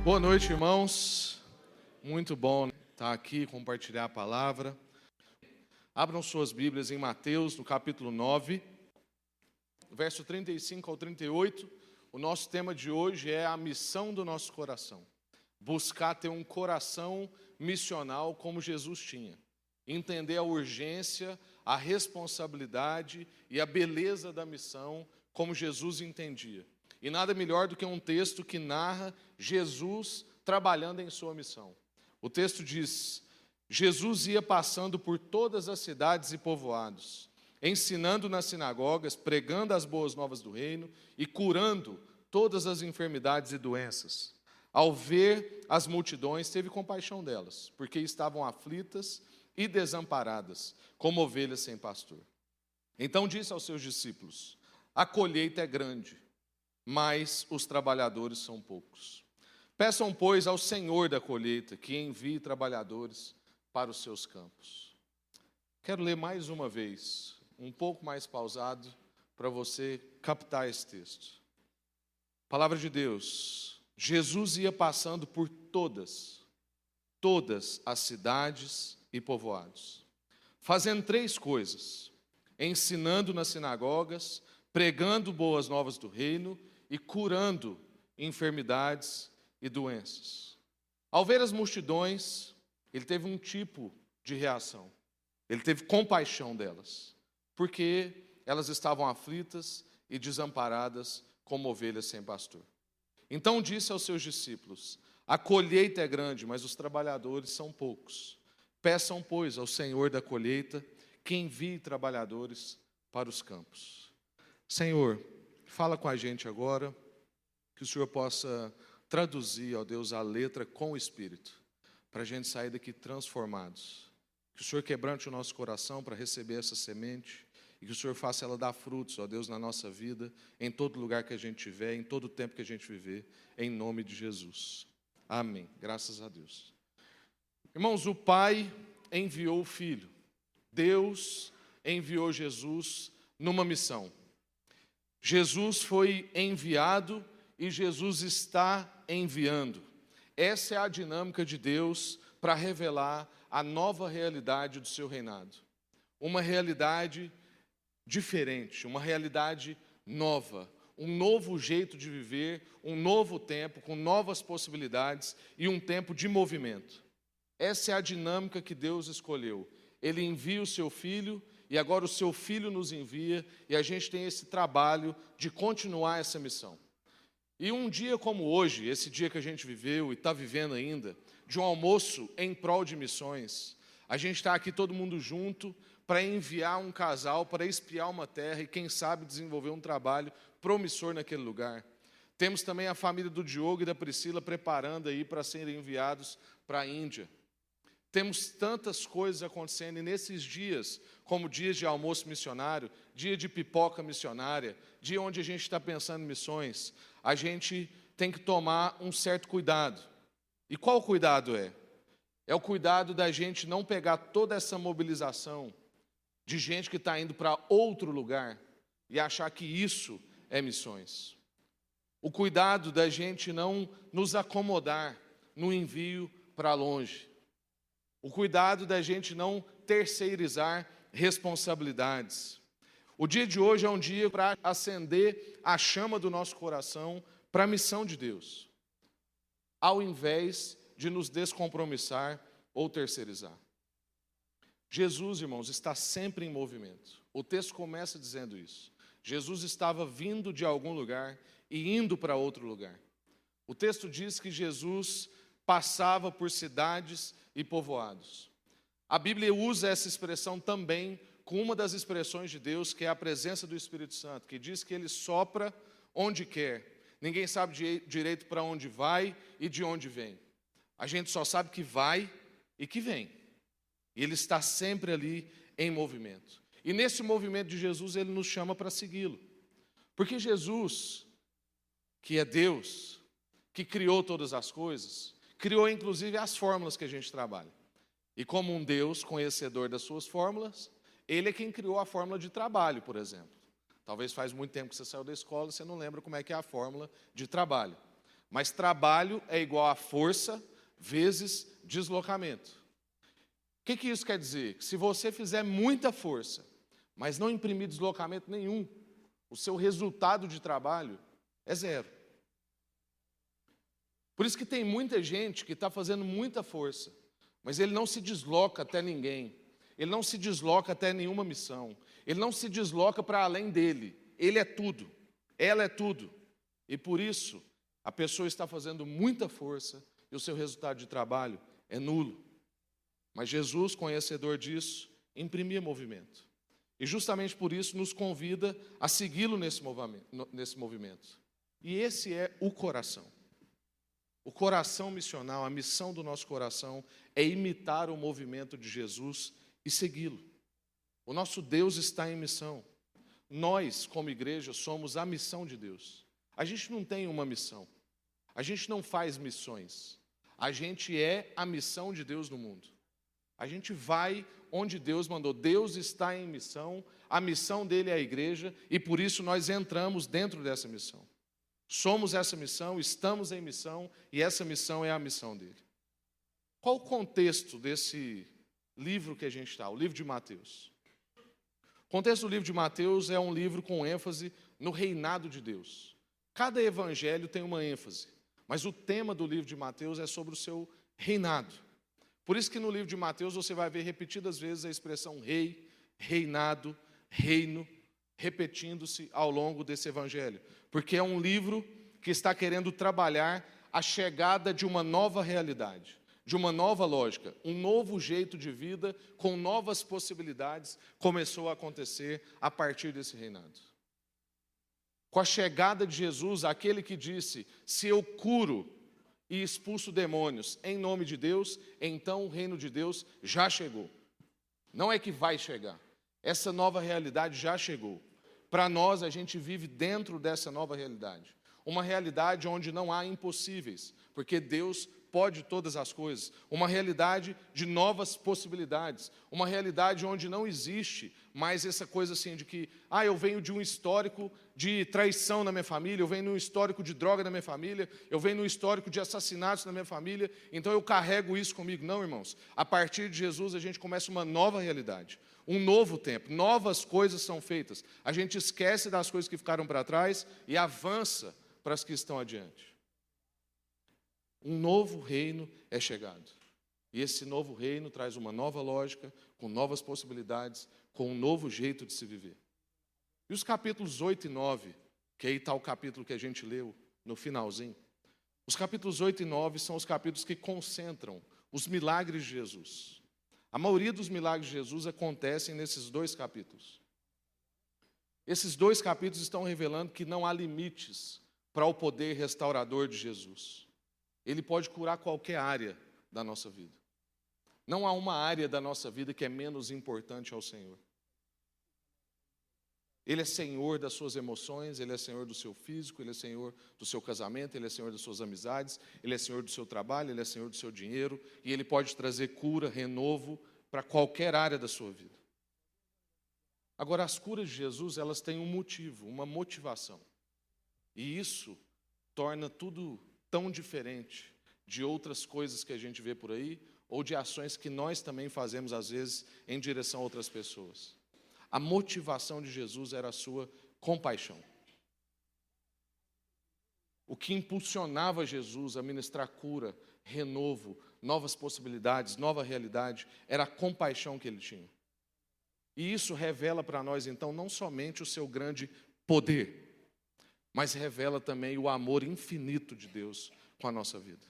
Boa noite, irmãos. Muito bom estar aqui, compartilhar a palavra. Abram suas Bíblias em Mateus, no capítulo 9, verso 35 ao 38. O nosso tema de hoje é a missão do nosso coração. Buscar ter um coração missional como Jesus tinha. Entender a urgência, a responsabilidade e a beleza da missão como Jesus entendia. E nada melhor do que um texto que narra Jesus trabalhando em sua missão. O texto diz: Jesus ia passando por todas as cidades e povoados, ensinando nas sinagogas, pregando as boas novas do reino e curando todas as enfermidades e doenças. Ao ver as multidões, teve compaixão delas, porque estavam aflitas e desamparadas, como ovelhas sem pastor. Então disse aos seus discípulos: a colheita é grande, mas os trabalhadores são poucos. Peçam, pois, ao Senhor da colheita que envie trabalhadores para os seus campos. Quero ler mais uma vez, um pouco mais pausado, para você captar esse texto. Palavra de Deus. Jesus ia passando por todas as cidades e povoados, fazendo três coisas: ensinando nas sinagogas, pregando boas novas do reino e curando enfermidades e doenças. Ao ver as multidões, ele teve um tipo de reação. Ele teve compaixão delas, porque elas estavam aflitas e desamparadas como ovelhas sem pastor. Então disse aos seus discípulos: a colheita é grande, mas os trabalhadores são poucos. Peçam, pois, ao Senhor da colheita que envie trabalhadores para os campos. Senhor, fala com a gente agora, que o Senhor possa traduzir, ó Deus, a letra com o Espírito, para a gente sair daqui transformados. Que o Senhor quebrante o nosso coração para receber essa semente e que o Senhor faça ela dar frutos, ó Deus, na nossa vida, em todo lugar que a gente estiver, em todo o tempo que a gente viver, em nome de Jesus. Amém. Graças a Deus. Irmãos, o Pai enviou o Filho. Deus enviou Jesus numa missão. Jesus foi enviado e Jesus está enviando. Essa é a dinâmica de Deus para revelar a nova realidade do seu reinado. Uma realidade diferente, uma realidade nova, um novo jeito de viver, um novo tempo com novas possibilidades e um tempo de movimento. Essa é a dinâmica que Deus escolheu. Ele envia o seu Filho e agora o seu Filho nos envia e a gente tem esse trabalho de continuar essa missão. E um dia como hoje, esse dia que a gente viveu e está vivendo ainda, de um almoço em prol de missões, a gente está aqui todo mundo junto para enviar um casal para espiar uma terra e quem sabe desenvolver um trabalho promissor naquele lugar. Temos também a família do Diogo e da Priscila preparando aí para serem enviados para a Índia. Temos tantas coisas acontecendo e nesses dias, como dias de almoço missionário, dia de pipoca missionária, dia onde a gente está pensando em missões, a gente tem que tomar um certo cuidado. E qual cuidado é? É o cuidado da gente não pegar toda essa mobilização de gente que está indo para outro lugar e achar que isso é missões. O cuidado da gente não nos acomodar no envio para longe. O cuidado da gente não terceirizar responsabilidades. O dia de hoje é um dia para acender a chama do nosso coração para a missão de Deus, ao invés de nos descompromissar ou terceirizar. Jesus, irmãos, está sempre em movimento. O texto começa dizendo isso. Jesus estava vindo de algum lugar e indo para outro lugar. O texto diz que Jesus passava por cidades e povoados. A Bíblia usa essa expressão também com uma das expressões de Deus, que é a presença do Espírito Santo, que diz que ele sopra onde quer. Ninguém sabe direito para onde vai e de onde vem. A gente só sabe que vai e que vem. E ele está sempre ali em movimento. E nesse movimento de Jesus, ele nos chama para segui-lo. Porque Jesus, que é Deus, que criou todas as coisas, criou inclusive as fórmulas que a gente trabalha. E como um Deus conhecedor das suas fórmulas, ele é quem criou a fórmula de trabalho, por exemplo. Talvez faz muito tempo que você saiu da escola e você não lembra como é que é a fórmula de trabalho. Mas trabalho é igual a força vezes deslocamento. O que isso quer dizer? Que se você fizer muita força, mas não imprimir deslocamento nenhum, o seu resultado de trabalho é zero. Por isso que tem muita gente que está fazendo muita força, mas ele não se desloca até ninguém, ele não se desloca até nenhuma missão, ele não se desloca para além dele, ele é tudo, ela é tudo. E por isso, a pessoa está fazendo muita força e o seu resultado de trabalho é nulo. Mas Jesus, conhecedor disso, imprimia movimento. E justamente por isso nos convida a segui-lo nesse movimento. E esse é o coração. O coração missional, a missão do nosso coração é imitar o movimento de Jesus e segui-lo. O nosso Deus está em missão. Nós, como igreja, somos a missão de Deus. A gente não tem uma missão. A gente não faz missões. A gente é a missão de Deus no mundo. A gente vai onde Deus mandou. Deus está em missão, a missão dele é a igreja, e por isso nós entramos dentro dessa missão. Somos essa missão, estamos em missão, e essa missão é a missão dele. Qual o contexto desse livro que a gente está, o livro de Mateus? O contexto do livro de Mateus é um livro com ênfase no reinado de Deus. Cada evangelho tem uma ênfase, mas o tema do livro de Mateus é sobre o seu reinado. Por isso que no livro de Mateus você vai ver repetidas vezes a expressão rei, reinado, reino, repetindo-se ao longo desse evangelho. Porque é um livro que está querendo trabalhar a chegada de uma nova realidade, de uma nova lógica, um novo jeito de vida com novas possibilidades começou a acontecer a partir desse reinado. Com a chegada de Jesus, aquele que disse, se eu curo e expulso demônios em nome de Deus, então o reino de Deus já chegou. Não é que vai chegar, essa nova realidade já chegou. Para nós, a gente vive dentro dessa nova realidade. Uma realidade onde não há impossíveis, porque Deus pode todas as coisas. Uma realidade de novas possibilidades. Uma realidade onde não existe mais essa coisa assim de que, eu venho de um histórico de traição na minha família, eu venho de um histórico de droga na minha família, eu venho de um histórico de assassinatos na minha família, então eu carrego isso comigo. Não, irmãos. A partir de Jesus, a gente começa uma nova realidade. Um novo tempo, novas coisas são feitas. A gente esquece das coisas que ficaram para trás e avança para as que estão adiante. Um novo reino é chegado. E esse novo reino traz uma nova lógica, com novas possibilidades, com um novo jeito de se viver. E os capítulos 8 e 9, que aí está o capítulo que a gente leu no finalzinho, os capítulos 8 e 9 são os capítulos que concentram os milagres de Jesus. A maioria dos milagres de Jesus acontecem nesses dois capítulos. Esses dois capítulos estão revelando que não há limites para o poder restaurador de Jesus. Ele pode curar qualquer área da nossa vida. Não há uma área da nossa vida que é menos importante ao Senhor. Ele é Senhor das suas emoções, Ele é Senhor do seu físico, Ele é Senhor do seu casamento, Ele é Senhor das suas amizades, Ele é Senhor do seu trabalho, Ele é Senhor do seu dinheiro, e Ele pode trazer cura, renovo para qualquer área da sua vida. Agora, as curas de Jesus, elas têm um motivo, uma motivação. E isso torna tudo tão diferente de outras coisas que a gente vê por aí, ou de ações que nós também fazemos, às vezes, em direção a outras pessoas. A motivação de Jesus era a sua compaixão. O que impulsionava Jesus a ministrar cura, renovo, novas possibilidades, nova realidade, era a compaixão que ele tinha. E isso revela para nós, então, não somente o seu grande poder, mas revela também o amor infinito de Deus com a nossa vida.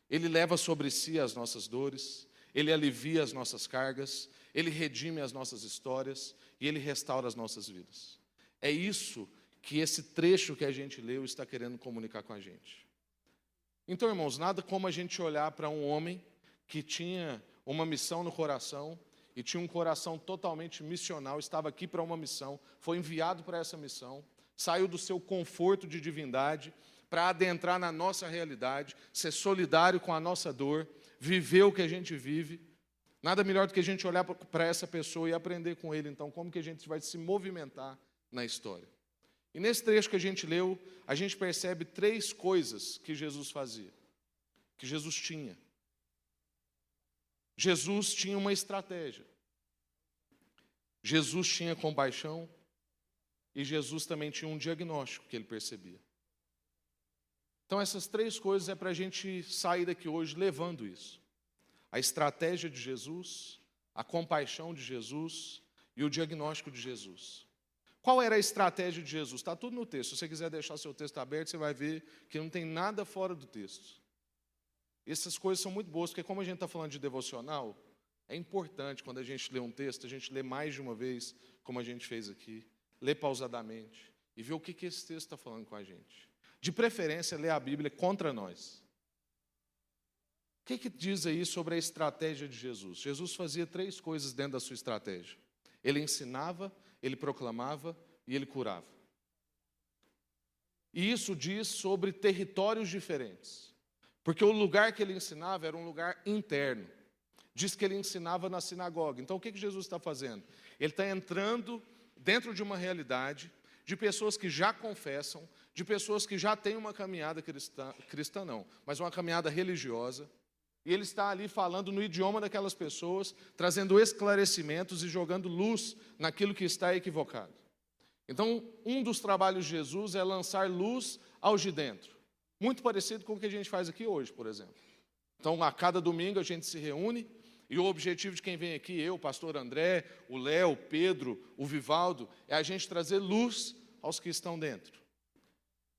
Ele leva sobre si as nossas dores, Ele alivia as nossas cargas, Ele redime as nossas histórias e Ele restaura as nossas vidas. É isso que esse trecho que a gente leu está querendo comunicar com a gente. Então, irmãos, nada como a gente olhar para um homem que tinha uma missão no coração e tinha um coração totalmente missional, estava aqui para uma missão, foi enviado para essa missão, saiu do seu conforto de divindade para adentrar na nossa realidade, ser solidário com a nossa dor, viver o que a gente vive. Nada melhor do que a gente olhar para essa pessoa e aprender com ele, então, como que a gente vai se movimentar na história. E nesse trecho que a gente leu, a gente percebe 3 coisas que Jesus fazia, que Jesus tinha. Jesus tinha uma estratégia. Jesus tinha compaixão e Jesus também tinha um diagnóstico que ele percebia. Então essas 3 coisas é para a gente sair daqui hoje levando isso. A estratégia de Jesus, a compaixão de Jesus e o diagnóstico de Jesus. Qual era a estratégia de Jesus? Está tudo no texto. Se você quiser deixar seu texto aberto, você vai ver que não tem nada fora do texto. Essas coisas são muito boas, porque como a gente está falando de devocional, é importante quando a gente lê um texto, a gente lê mais de uma vez, como a gente fez aqui, lê pausadamente e ver o que esse texto está falando com a gente. De preferência, ler a Bíblia contra nós. O que diz aí sobre a estratégia de Jesus? Jesus fazia 3 coisas dentro da sua estratégia. Ele ensinava, ele proclamava e ele curava. E isso diz sobre territórios diferentes. Porque o lugar que ele ensinava era um lugar interno. Diz que ele ensinava na sinagoga. Então o que Jesus está fazendo? Ele está entrando dentro de uma realidade de pessoas que já confessam, de pessoas que já têm uma caminhada cristã não, mas uma caminhada religiosa. E ele está ali falando no idioma daquelas pessoas, trazendo esclarecimentos e jogando luz naquilo que está equivocado. Então, um dos trabalhos de Jesus é lançar luz aos de dentro. Muito parecido com o que a gente faz aqui hoje, por exemplo. Então, a cada domingo a gente se reúne e o objetivo de quem vem aqui, eu, o pastor André, o Léo, o Pedro, o Vivaldo, é a gente trazer luz aos que estão dentro.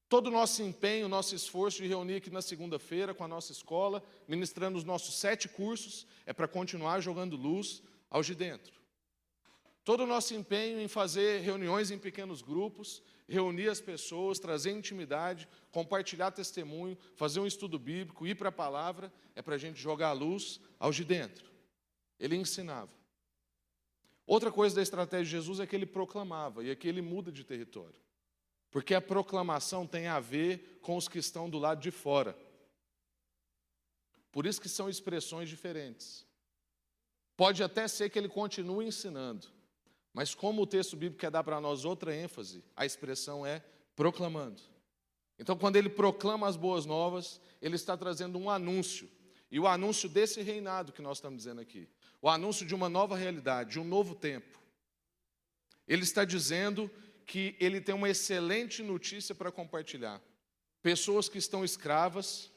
Todo o nosso empenho, o nosso esforço de reunir aqui na segunda-feira com a nossa escola, ministrando os nossos 7 cursos, é para continuar jogando luz aos de dentro. Todo o nosso empenho em fazer reuniões em pequenos grupos, reunir as pessoas, trazer intimidade, compartilhar testemunho, fazer um estudo bíblico, ir para a palavra, é para a gente jogar a luz aos de dentro. Ele ensinava. Outra coisa da estratégia de Jesus é que ele proclamava, e aqui ele muda de território. Porque a proclamação tem a ver com os que estão do lado de fora. Por isso que são expressões diferentes. Pode até ser que ele continue ensinando, mas como o texto bíblico quer dar para nós outra ênfase, a expressão é proclamando. Então, quando ele proclama as boas novas, ele está trazendo um anúncio. E o anúncio desse reinado que nós estamos dizendo aqui. O anúncio de uma nova realidade, de um novo tempo. Ele está dizendo que ele tem uma excelente notícia para compartilhar. Pessoas que estão escravas,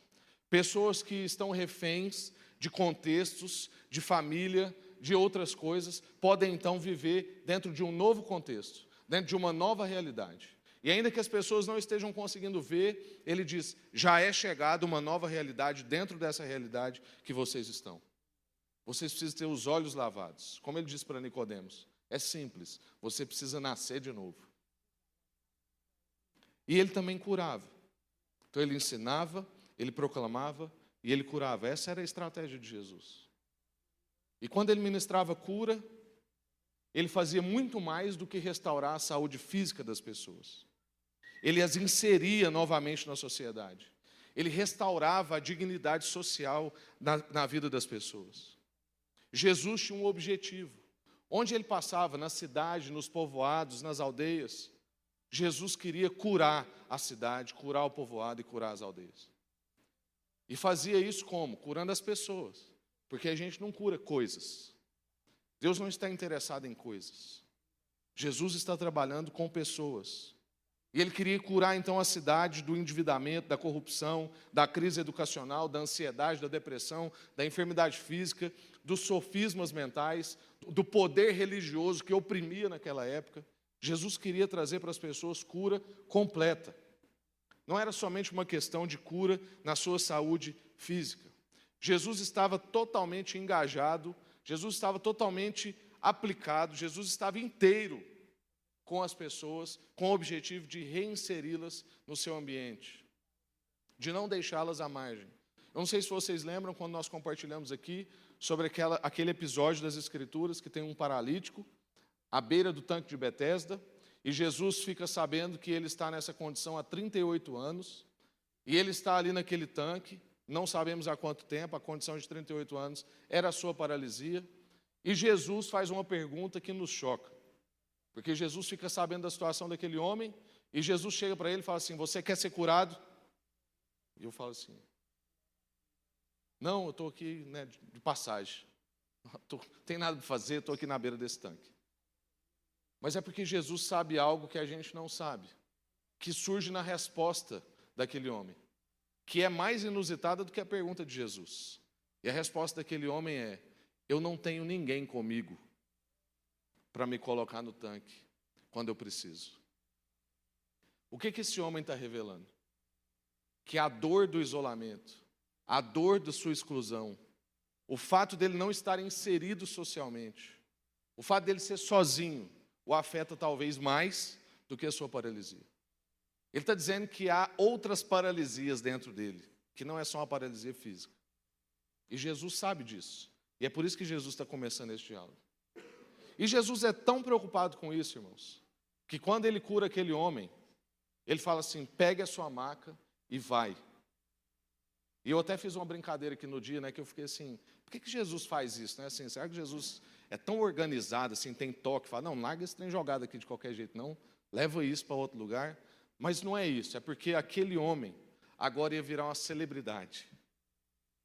pessoas que estão reféns de contextos, de família, de outras coisas, podem então viver dentro de um novo contexto, dentro de uma nova realidade. E ainda que as pessoas não estejam conseguindo ver, ele diz, já é chegada uma nova realidade dentro dessa realidade que vocês estão. Vocês precisam ter os olhos lavados. Como ele disse para Nicodemos, é simples, você precisa nascer de novo. E ele também curava. Então ele ensinava, ele proclamava e ele curava. Essa era a estratégia de Jesus. E quando ele ministrava cura, ele fazia muito mais do que restaurar a saúde física das pessoas. Ele as inseria novamente na sociedade. Ele restaurava a dignidade social na vida das pessoas. Jesus tinha um objetivo. Onde ele passava, na cidade, nos povoados, nas aldeias, Jesus queria curar a cidade, curar o povoado e curar as aldeias. E fazia isso como? Curando as pessoas. Porque a gente não cura coisas. Deus não está interessado em coisas. Jesus está trabalhando com pessoas. E ele queria curar então a cidade do endividamento, da corrupção, da crise educacional, da ansiedade, da depressão, da enfermidade física, dos sofismas mentais, do poder religioso que oprimia naquela época. Jesus queria trazer para as pessoas cura completa. Não era somente uma questão de cura na sua saúde física. Jesus estava totalmente engajado, Jesus estava totalmente aplicado, Jesus estava inteiro com as pessoas, com o objetivo de reinseri-las no seu ambiente, de não deixá-las à margem. Eu não sei se vocês lembram quando nós compartilhamos aqui sobre aquele episódio das Escrituras que tem um paralítico à beira do tanque de Betesda, e Jesus fica sabendo que ele está nessa condição há 38 anos, e ele está ali naquele tanque, não sabemos há quanto tempo, a condição de 38 anos era a sua paralisia, e Jesus faz uma pergunta que nos choca, porque Jesus fica sabendo da situação daquele homem, E Jesus chega para ele e fala assim: você quer ser curado? E eu falo assim: não, eu estou aqui, né, de passagem. Não tem nada para fazer, estou aqui na beira desse tanque. Mas é porque Jesus sabe algo que a gente não sabe, que surge na resposta daquele homem, que é mais inusitada do que a pergunta de Jesus. E a resposta daquele homem é: eu não tenho ninguém comigo para me colocar no tanque quando eu preciso. O que esse homem está revelando? Que a dor do isolamento, a dor da sua exclusão, o fato dele não estar inserido socialmente, o fato dele ser sozinho, o afeta talvez mais do que a sua paralisia. Ele está dizendo que há outras paralisias dentro dele, que não é só uma paralisia física. E Jesus sabe disso. E é por isso que Jesus está começando esse diálogo. E Jesus é tão preocupado com isso, irmãos, que quando ele cura aquele homem, ele fala assim: pegue a sua maca e vai. E eu até fiz uma brincadeira aqui no dia, né, que eu fiquei assim: por que Jesus faz isso? Né? Assim, será que Jesus é tão organizado, assim, tem toque, fala: não, larga esse trem jogado aqui de qualquer jeito, não, leva isso para outro lugar? Mas não é isso, é porque aquele homem agora ia virar uma celebridade.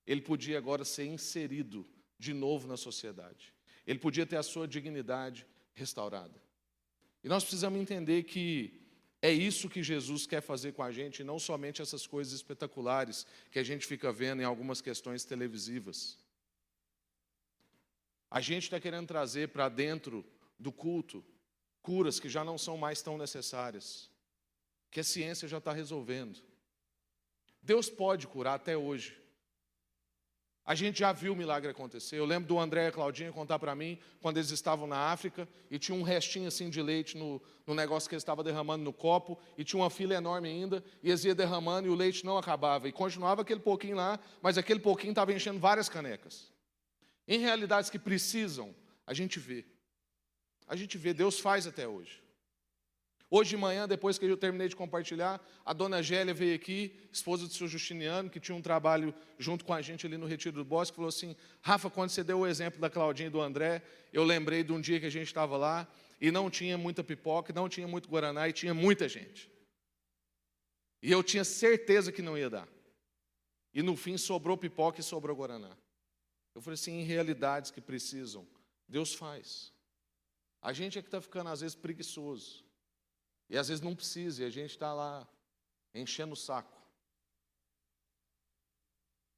Ele podia agora ser inserido de novo na sociedade. Ele podia ter a sua dignidade restaurada. E nós precisamos entender que é isso que Jesus quer fazer com a gente, e não somente essas coisas espetaculares que a gente fica vendo em algumas questões televisivas. A gente está querendo trazer para dentro do culto curas que já não são mais tão necessárias, que a ciência já está resolvendo. Deus pode curar até hoje. A gente já viu o milagre acontecer. Eu lembro do André e a Claudinha contar para mim, quando eles estavam na África, e tinha um restinho assim de leite no negócio que eles estavam derramando no copo, e tinha uma fila enorme ainda, e eles iam derramando e o leite não acabava. E continuava aquele pouquinho lá, mas aquele pouquinho estava enchendo várias canecas. Em realidades que precisam, a gente vê. A gente vê, Deus faz até hoje. Hoje de manhã, depois que eu terminei de compartilhar, a dona Gélia veio aqui, esposa do seu Justiniano, que tinha um trabalho junto com a gente ali no Retiro do Bosque, falou assim: Rafa, quando você deu o exemplo da Claudinha e do André, eu lembrei de um dia que a gente estava lá e não tinha muita pipoca, não tinha muito guaraná e tinha muita gente. E eu tinha certeza que não ia dar. E no fim sobrou pipoca e sobrou guaraná. Eu falei assim: em realidades que precisam, Deus faz. A gente é que está ficando às vezes preguiçoso. E às vezes não precisa, e a gente está lá enchendo o saco.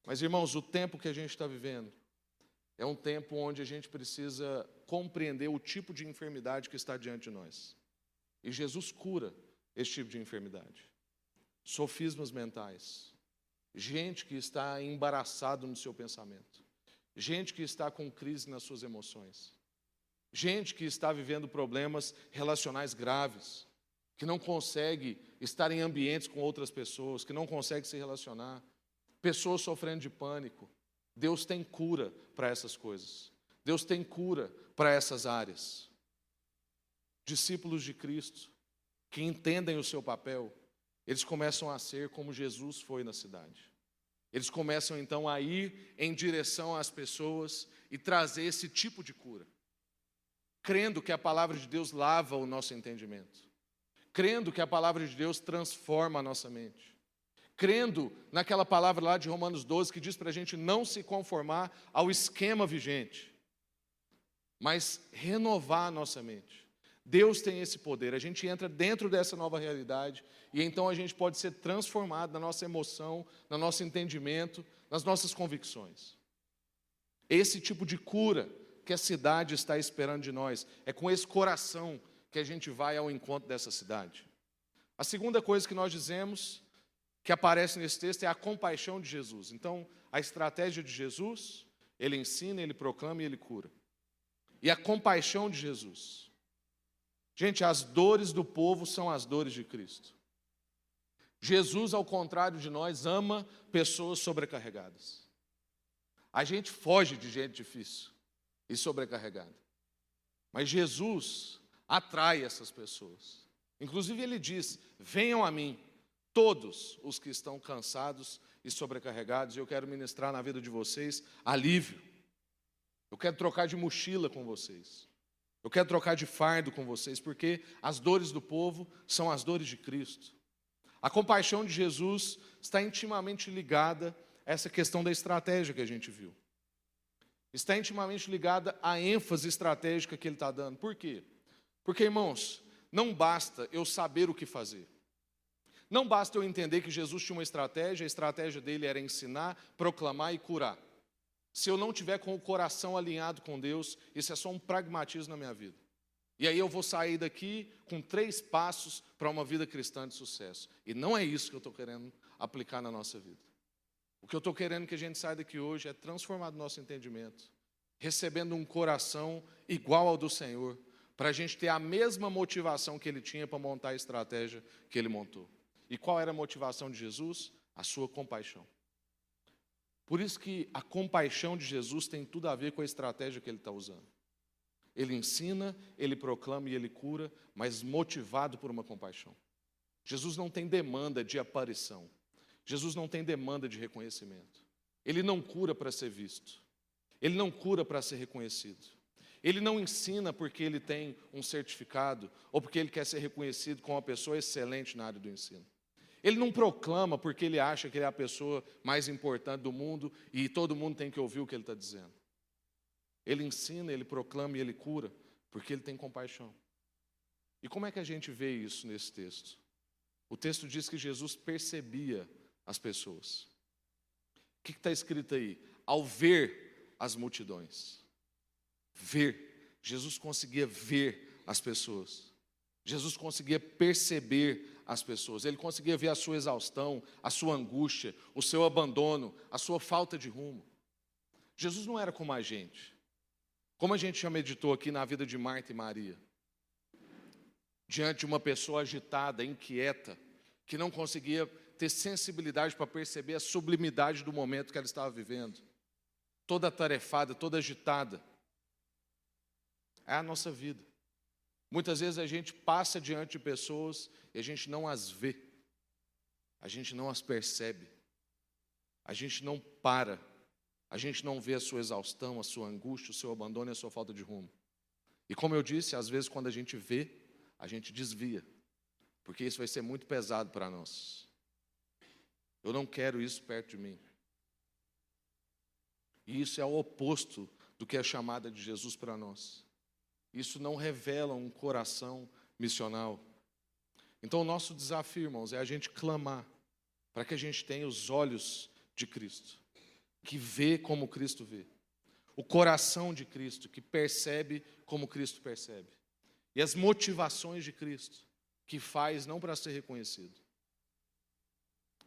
Mas, irmãos, o tempo que a gente está vivendo é um tempo onde a gente precisa compreender o tipo de enfermidade que está diante de nós. E Jesus cura esse tipo de enfermidade. Sofismas mentais. Gente que está embaraçado no seu pensamento. Gente que está com crise nas suas emoções. Gente que está vivendo problemas relacionais graves, que não consegue estar em ambientes com outras pessoas, que não consegue se relacionar, pessoas sofrendo de pânico. Deus tem cura para essas coisas. Deus tem cura para essas áreas. Discípulos de Cristo, que entendem o seu papel, eles começam a ser como Jesus foi na cidade. Eles começam então a ir em direção às pessoas e trazer esse tipo de cura, crendo que a palavra de Deus lava o nosso entendimento, crendo que a palavra de Deus transforma a nossa mente, crendo naquela palavra lá de Romanos 12 que diz para a gente não se conformar ao esquema vigente, mas renovar a nossa mente. Deus tem esse poder, a gente entra dentro dessa nova realidade e então a gente pode ser transformado na nossa emoção, no nosso entendimento, nas nossas convicções. Esse tipo de cura que a cidade está esperando de nós, é com esse coração que a gente vai ao encontro dessa cidade. A segunda coisa que nós dizemos, que aparece nesse texto, é a compaixão de Jesus. Então, a estratégia de Jesus, ele ensina, ele proclama e ele cura. E a compaixão de Jesus. Gente, as dores do povo são as dores de Cristo. Jesus, ao contrário de nós, ama pessoas sobrecarregadas. A gente foge de gente difícil e sobrecarregada. Mas Jesus atrai essas pessoas. Inclusive ele diz: venham a mim, todos os que estão cansados e sobrecarregados, e eu quero ministrar na vida de vocês alívio. Eu quero trocar de mochila com vocês. Eu quero trocar de fardo com vocês, porque as dores do povo são as dores de Cristo. A compaixão de Jesus está intimamente ligada a essa questão da estratégia que a gente viu. Está intimamente ligada à ênfase estratégica que ele está dando. Por quê? Porque, irmãos, não basta eu saber o que fazer. Não basta eu entender que Jesus tinha uma estratégia, a estratégia dele era ensinar, proclamar e curar. Se eu não tiver com o coração alinhado com Deus, isso é só um pragmatismo na minha vida. E aí eu vou sair daqui com 3 passos para uma vida cristã de sucesso. E não é isso que eu estou querendo aplicar na nossa vida. O que eu estou querendo que a gente saia daqui hoje é transformar o nosso entendimento, recebendo um coração igual ao do Senhor, para a gente ter a mesma motivação que ele tinha para montar a estratégia que ele montou. E qual era a motivação de Jesus? A sua compaixão. Por isso que a compaixão de Jesus tem tudo a ver com a estratégia que ele está usando. Ele ensina, ele proclama e ele cura, mas motivado por uma compaixão. Jesus não tem demanda de aparição. Jesus não tem demanda de reconhecimento. Ele não cura para ser visto. Ele não cura para ser reconhecido. Ele não ensina porque ele tem um certificado ou porque ele quer ser reconhecido como uma pessoa excelente na área do ensino. Ele não proclama porque ele acha que ele é a pessoa mais importante do mundo e todo mundo tem que ouvir o que ele está dizendo. Ele ensina, ele proclama e ele cura porque ele tem compaixão. E como é que a gente vê isso nesse texto? O texto diz que Jesus percebia as pessoas. O que está escrito aí? Ao ver as multidões. Ver. Jesus conseguia ver as pessoas. Jesus conseguia perceber as pessoas. Ele conseguia ver a sua exaustão, a sua angústia, o seu abandono, a sua falta de rumo. Jesus não era como a gente. Como a gente já meditou aqui na vida de Marta e Maria. Diante de uma pessoa agitada, inquieta, que não conseguia ter sensibilidade para perceber a sublimidade do momento que ela estava vivendo. Toda atarefada, toda agitada. É a nossa vida. Muitas vezes a gente passa diante de pessoas e a gente não as vê. A gente não as percebe. A gente não para. A gente não vê a sua exaustão, a sua angústia, o seu abandono e a sua falta de rumo. E como eu disse, às vezes quando a gente vê, a gente desvia. Porque isso vai ser muito pesado para nós. Eu não quero isso perto de mim. E isso é o oposto do que é a chamada de Jesus para nós. Isso não revela um coração missional. Então o nosso desafio, irmãos, é a gente clamar para que a gente tenha os olhos de Cristo, que vê como Cristo vê. O coração de Cristo, que percebe como Cristo percebe. E as motivações de Cristo, que faz não para ser reconhecido.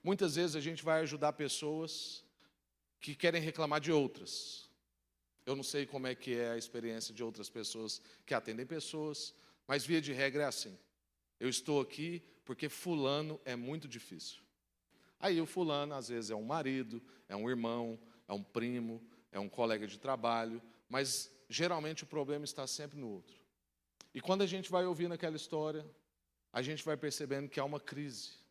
Muitas vezes a gente vai ajudar pessoas que querem reclamar de outras. Eu não sei como é que é a experiência de outras pessoas que atendem pessoas, mas via de regra é assim. Eu estou aqui porque fulano é muito difícil. Aí o fulano, às vezes, é um marido, é um irmão, é um primo, é um colega de trabalho, mas geralmente o problema está sempre no outro. E quando a gente vai ouvindo aquela história, a gente vai percebendo que há uma crise.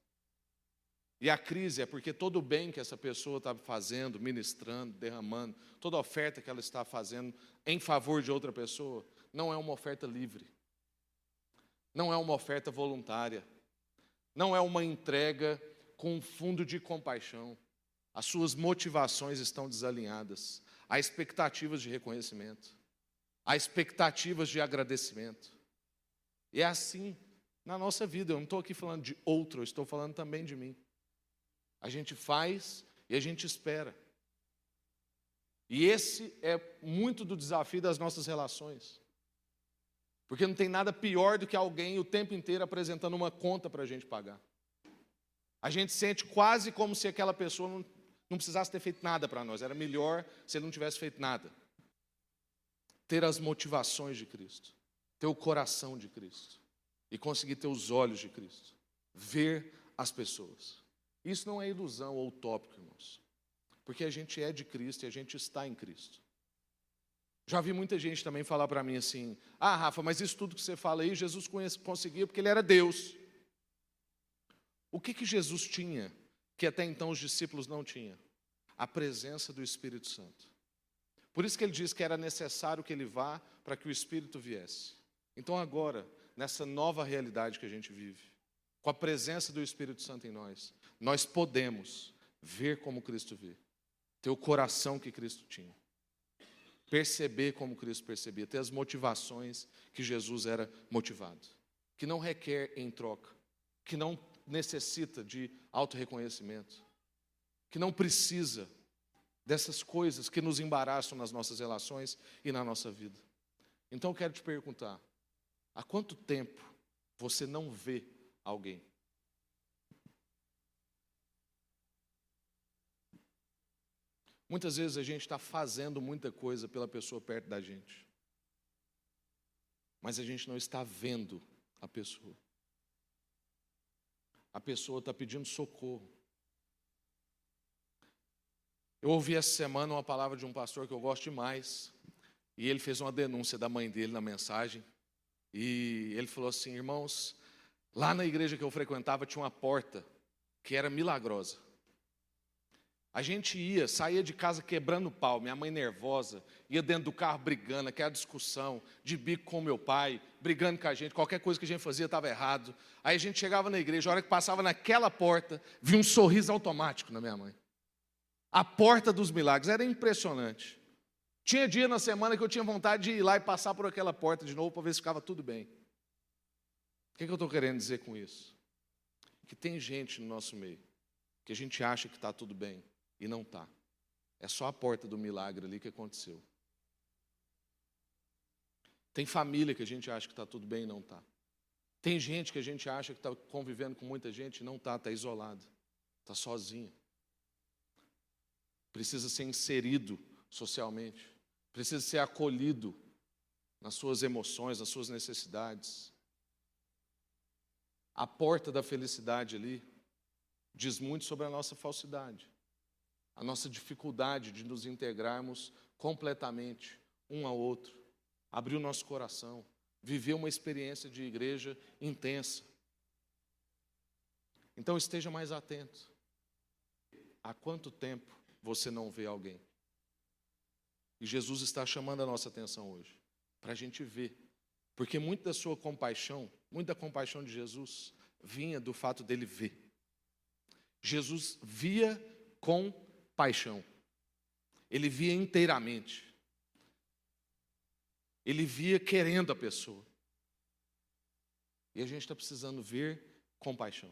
E a crise é porque todo o bem que essa pessoa está fazendo, ministrando, derramando, toda oferta que ela está fazendo em favor de outra pessoa, não é uma oferta livre. Não é uma oferta voluntária. Não é uma entrega com um fundo de compaixão. As suas motivações estão desalinhadas. Há expectativas de reconhecimento. Há expectativas de agradecimento. E é assim na nossa vida. Eu não estou aqui falando de outro, eu estou falando também de mim. A gente faz e a gente espera. E esse é muito do desafio das nossas relações. Porque não tem nada pior do que alguém o tempo inteiro apresentando uma conta para a gente pagar. A gente sente quase como se aquela pessoa não precisasse ter feito nada para nós. Era melhor se ele não tivesse feito nada. Ter as motivações de Cristo. Ter o coração de Cristo. E conseguir ter os olhos de Cristo. Ver as pessoas. Isso não é ilusão ou utópico, irmãos. Porque a gente é de Cristo e a gente está em Cristo. Já vi muita gente também falar para mim assim: ah, Rafa, mas isso tudo que você fala aí, Jesus conseguia porque ele era Deus. O que Jesus tinha que até então os discípulos não tinham? A presença do Espírito Santo. Por isso que ele diz que era necessário que ele vá para que o Espírito viesse. Então agora, nessa nova realidade que a gente vive, com a presença do Espírito Santo em nós, nós podemos ver como Cristo vê, ter o coração que Cristo tinha, perceber como Cristo percebia, ter as motivações que Jesus era motivado, que não requer em troca, que não necessita de autorreconhecimento, que não precisa dessas coisas que nos embaraçam nas nossas relações e na nossa vida. Então eu quero te perguntar, há quanto tempo você não vê alguém? Muitas vezes a gente está fazendo muita coisa pela pessoa perto da gente, mas a gente não está vendo a pessoa. A pessoa está pedindo socorro. Eu ouvi essa semana uma palavra de um pastor que eu gosto demais, e ele fez uma denúncia da mãe dele na mensagem, e ele falou assim: irmãos, lá na igreja que eu frequentava tinha uma porta que era milagrosa. A gente saía de casa quebrando pau, minha mãe nervosa, ia dentro do carro brigando, aquela discussão, de bico com meu pai, brigando com a gente, qualquer coisa que a gente fazia estava errado. Aí a gente chegava na igreja, a hora que passava naquela porta, via um sorriso automático na minha mãe. A porta dos milagres, era impressionante. Tinha dia na semana que eu tinha vontade de ir lá e passar por aquela porta de novo para ver se ficava tudo bem. O que eu estou querendo dizer com isso? Que tem gente no nosso meio que a gente acha que está tudo bem e não está. É só a porta do milagre ali que aconteceu. Tem família que a gente acha que está tudo bem e não está. Tem gente que a gente acha que está convivendo com muita gente e não está, está isolado, está sozinho. Precisa ser inserido socialmente, precisa ser acolhido nas suas emoções, nas suas necessidades. A porta da felicidade ali diz muito sobre a nossa falsidade, a nossa dificuldade de nos integrarmos completamente um ao outro, abrir o nosso coração, viver uma experiência de igreja intensa. Então esteja mais atento. Há quanto tempo você não vê alguém? E Jesus está chamando a nossa atenção hoje, para a gente ver. Porque muita da sua compaixão, muita da compaixão de Jesus, vinha do fato dele ver. Jesus via com paixão. Ele via inteiramente. Ele via querendo a pessoa. E a gente está precisando ver com paixão.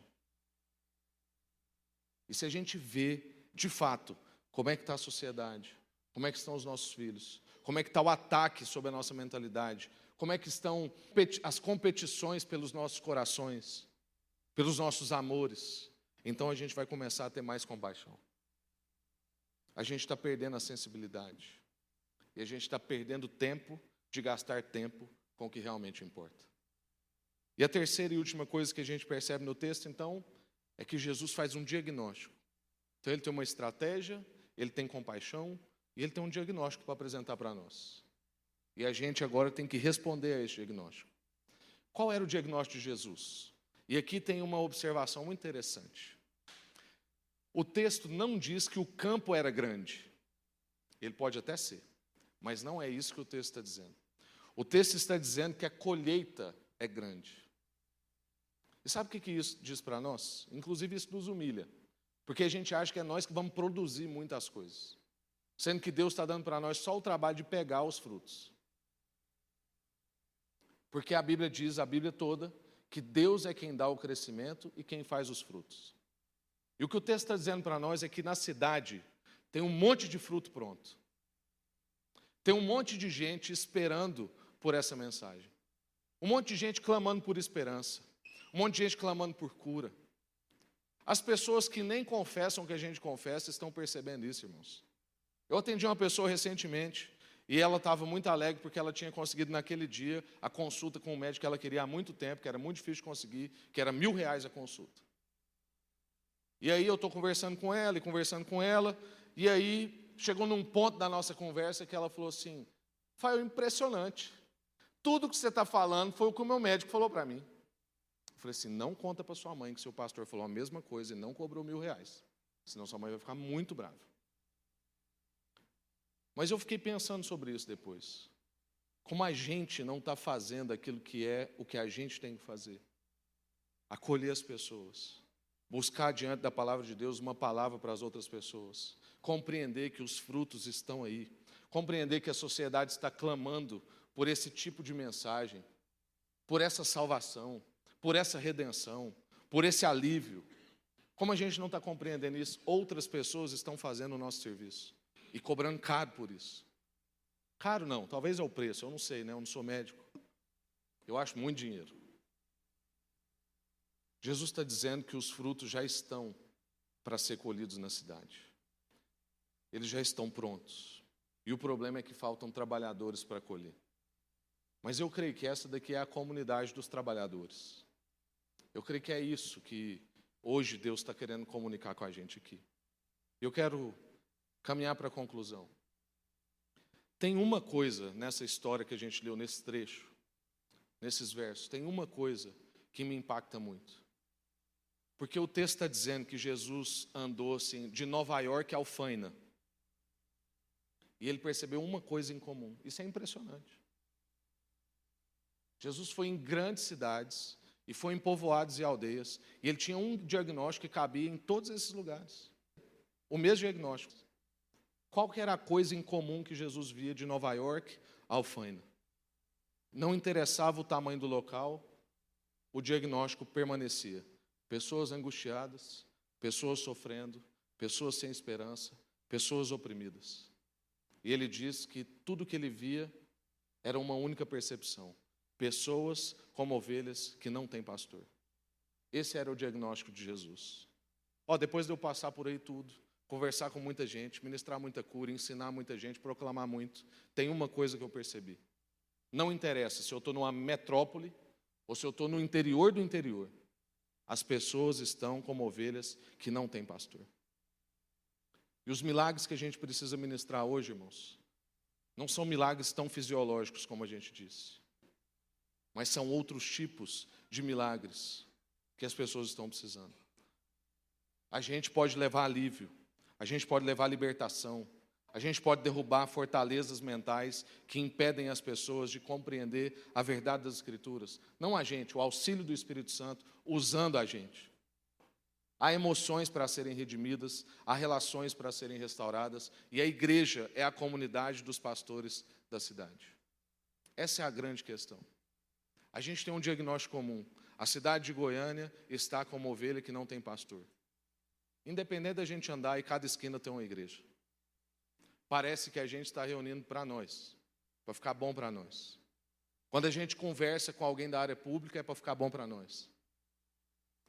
E se a gente vê, de fato, como é que está a sociedade, como é que estão os nossos filhos, como é que está o ataque sobre a nossa mentalidade, como é que estão as competições pelos nossos corações, pelos nossos amores, então a gente vai começar a ter mais compaixão. A gente está perdendo a sensibilidade. E a gente está perdendo tempo de gastar tempo com o que realmente importa. E a terceira e última coisa que a gente percebe no texto, então, é que Jesus faz um diagnóstico. Então ele tem uma estratégia, ele tem compaixão e ele tem um diagnóstico para apresentar para nós. E a gente agora tem que responder a esse diagnóstico. Qual era o diagnóstico de Jesus? E aqui tem uma observação muito interessante. O texto não diz que o campo era grande. Ele pode até ser, mas não é isso que o texto está dizendo. O texto está dizendo que a colheita é grande. E sabe o que isso diz para nós? Inclusive isso nos humilha, porque a gente acha que é nós que vamos produzir muitas coisas, sendo que Deus está dando para nós só o trabalho de pegar os frutos. Porque a Bíblia diz, a Bíblia toda, que Deus é quem dá o crescimento e quem faz os frutos. E o que o texto está dizendo para nós é que na cidade tem um monte de fruto pronto. Tem um monte de gente esperando por essa mensagem. Um monte de gente clamando por esperança. Um monte de gente clamando por cura. As pessoas que nem confessam o que a gente confessa estão percebendo isso, irmãos. Eu atendi uma pessoa recentemente e ela estava muito alegre porque ela tinha conseguido naquele dia a consulta com o médico que ela queria há muito tempo, que era muito difícil de conseguir, que era R$1.000 a consulta. E aí eu estou conversando com ela, e aí chegou num ponto da nossa conversa que ela falou assim: foi impressionante. Tudo que você está falando foi o que o meu médico falou para mim. Eu falei assim: não conta para sua mãe que seu pastor falou a mesma coisa e não cobrou R$1.000, senão sua mãe vai ficar muito brava. Mas eu fiquei pensando sobre isso depois. Como a gente não está fazendo aquilo que é o que a gente tem que fazer. Acolher as pessoas. Buscar diante da palavra de Deus uma palavra para as outras pessoas. Compreender que os frutos estão aí. Compreender que a sociedade está clamando por esse tipo de mensagem. Por essa salvação. Por essa redenção. Por esse alívio. Como a gente não está compreendendo isso, outras pessoas estão fazendo o nosso serviço. E cobrando caro por isso. Caro não, talvez é o preço, eu não sei, né? Eu não sou médico. Eu acho muito dinheiro. Jesus está dizendo que os frutos já estão para ser colhidos na cidade. Eles já estão prontos. E o problema é que faltam trabalhadores para colher. Mas eu creio que essa daqui é a comunidade dos trabalhadores. Eu creio que é isso que hoje Deus está querendo comunicar com a gente aqui. Eu quero caminhar para a conclusão. Tem uma coisa nessa história que a gente leu nesse trecho, nesses versos, tem uma coisa que me impacta muito. Porque o texto está dizendo que Jesus andou assim, de Nova York a Alfeina. E ele percebeu uma coisa em comum. Isso é impressionante. Jesus foi em grandes cidades e foi em povoados e aldeias. E ele tinha um diagnóstico que cabia em todos esses lugares. O mesmo diagnóstico. Qual que era a coisa em comum que Jesus via de Nova York a Alfeina? Não interessava o tamanho do local, o diagnóstico permanecia. Pessoas angustiadas, pessoas sofrendo, pessoas sem esperança, pessoas oprimidas. E ele diz que tudo que ele via era uma única percepção. Pessoas como ovelhas que não têm pastor. Esse era o diagnóstico de Jesus. Depois de eu passar por aí tudo, conversar com muita gente, ministrar muita cura, ensinar muita gente, proclamar muito, tem uma coisa que eu percebi. Não interessa se eu estou numa metrópole ou se eu estou no interior do interior. As pessoas estão como ovelhas que não têm pastor. E os milagres que a gente precisa ministrar hoje, irmãos, não são milagres tão fisiológicos como a gente disse, mas são outros tipos de milagres que as pessoas estão precisando. A gente pode levar alívio, a gente pode levar libertação, a gente pode derrubar fortalezas mentais que impedem as pessoas de compreender a verdade das Escrituras. Não a gente, o auxílio do Espírito Santo usando a gente. Há emoções para serem redimidas, há relações para serem restauradas, e a igreja é a comunidade dos pastores da cidade. Essa é a grande questão. A gente tem um diagnóstico comum. A cidade de Goiânia está como ovelha que não tem pastor. Independente da gente andar e cada esquina tem uma igreja. Parece que a gente está reunindo para nós, para ficar bom para nós. Quando a gente conversa com alguém da área pública, é para ficar bom para nós.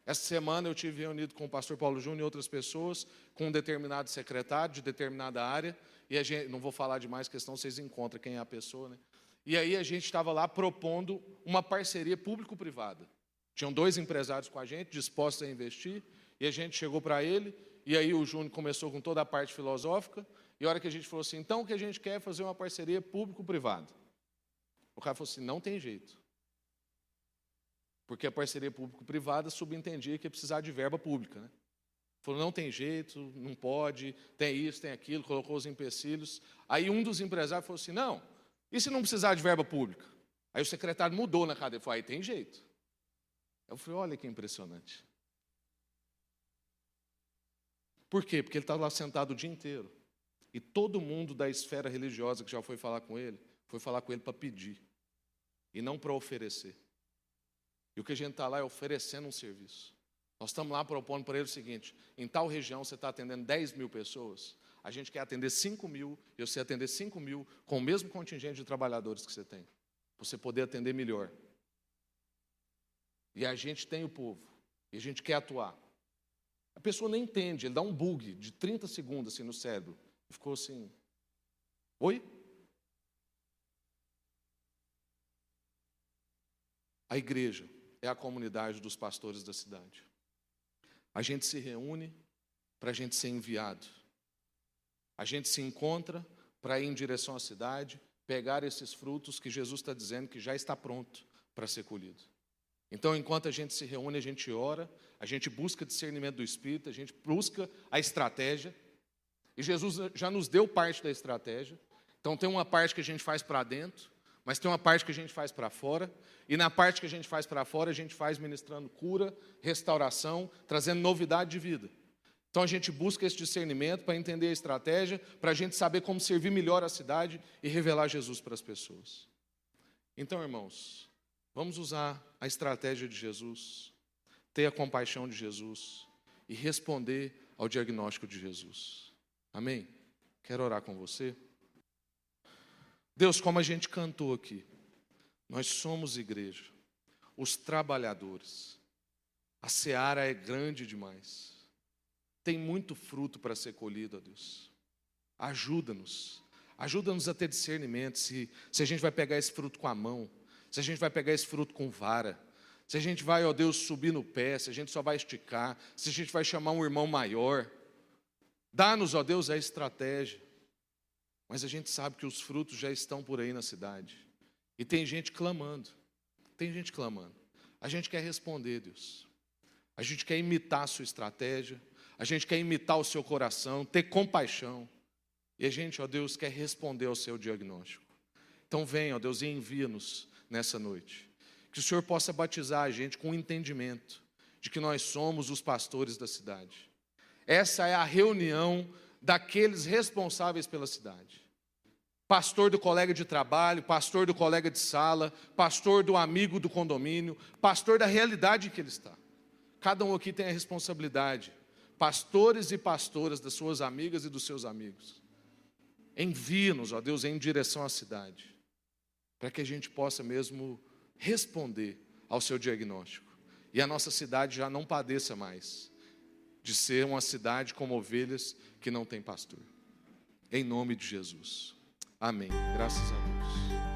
Essa semana eu tive reunido com o pastor Paulo Júnior e outras pessoas, com um determinado secretário de determinada área, e a gente, não vou falar demais, questão vocês encontram quem é a pessoa, né? E aí a gente estava lá propondo uma parceria público-privada. Tinham 2 empresários com a gente, dispostos a investir, e a gente chegou para ele, e aí o Júnior começou com toda a parte filosófica, e a hora que a gente falou assim, então o que a gente quer é fazer uma parceria público-privada. O cara falou assim, não tem jeito. Porque a parceria público-privada subentendia que ia precisar de verba pública, né? Falou, não tem jeito, não pode, tem isso, tem aquilo, colocou os empecilhos. Aí um dos empresários falou assim, não, e se não precisar de verba pública? Aí o secretário mudou na cadeira, falou, aí tem jeito. Eu falei, olha que impressionante. Por quê? Porque ele estava lá sentado o dia inteiro. E todo mundo da esfera religiosa que já foi falar com ele, foi falar com ele para pedir. E não para oferecer. E o que a gente está lá é oferecendo um serviço. Nós estamos lá propondo para ele o seguinte, em tal região você está atendendo 10 mil pessoas, a gente quer atender 5 mil, e você atender 5 mil com o mesmo contingente de trabalhadores que você tem, para você poder atender melhor. E a gente tem o povo, e a gente quer atuar. A pessoa nem entende, ele dá um bug de 30 segundos assim, no cérebro, e ficou assim, oi? A igreja é a comunidade dos pastores da cidade. A gente se reúne para a gente ser enviado. A gente se encontra para ir em direção à cidade, pegar esses frutos que Jesus está dizendo que já está pronto para ser colhido. Então, enquanto a gente se reúne, a gente ora, a gente busca discernimento do Espírito, a gente busca a estratégia. E Jesus já nos deu parte da estratégia. Então tem uma parte que a gente faz para dentro, mas tem uma parte que a gente faz para fora, e na parte que a gente faz para fora, a gente faz ministrando cura, restauração, trazendo novidade de vida. Então a gente busca esse discernimento para entender a estratégia, para a gente saber como servir melhor a cidade e revelar Jesus para as pessoas. Então, irmãos, vamos usar a estratégia de Jesus, ter a compaixão de Jesus e responder ao diagnóstico de Jesus. Amém? Quero orar com você. Deus, como a gente cantou aqui, nós somos igreja, os trabalhadores. A seara é grande demais. Tem muito fruto para ser colhido, ó Deus. Ajuda-nos a ter discernimento se a gente vai pegar esse fruto com a mão, se a gente vai pegar esse fruto com vara, se a gente vai, ó Deus, subir no pé, se a gente só vai esticar, se a gente vai chamar um irmão maior. Dá-nos, ó Deus, a estratégia. Mas a gente sabe que os frutos já estão por aí na cidade. E tem gente clamando. A gente quer responder, Deus. A gente quer imitar a sua estratégia. A gente quer imitar o seu coração, ter compaixão. E a gente, ó Deus, quer responder ao seu diagnóstico. Então vem, ó Deus, e envia-nos nessa noite. Que o Senhor possa batizar a gente com o entendimento de que nós somos os pastores da cidade. Essa é a reunião daqueles responsáveis pela cidade. Pastor do colega de trabalho, pastor do colega de sala, pastor do amigo do condomínio, pastor da realidade em que ele está. Cada um aqui tem a responsabilidade. Pastores e pastoras das suas amigas e dos seus amigos. Envie-nos, ó Deus, em direção à cidade, para que a gente possa mesmo responder ao seu diagnóstico. E a nossa cidade já não padeça mais de ser uma cidade como ovelhas que não tem pastor. Em nome de Jesus. Amém. Graças a Deus.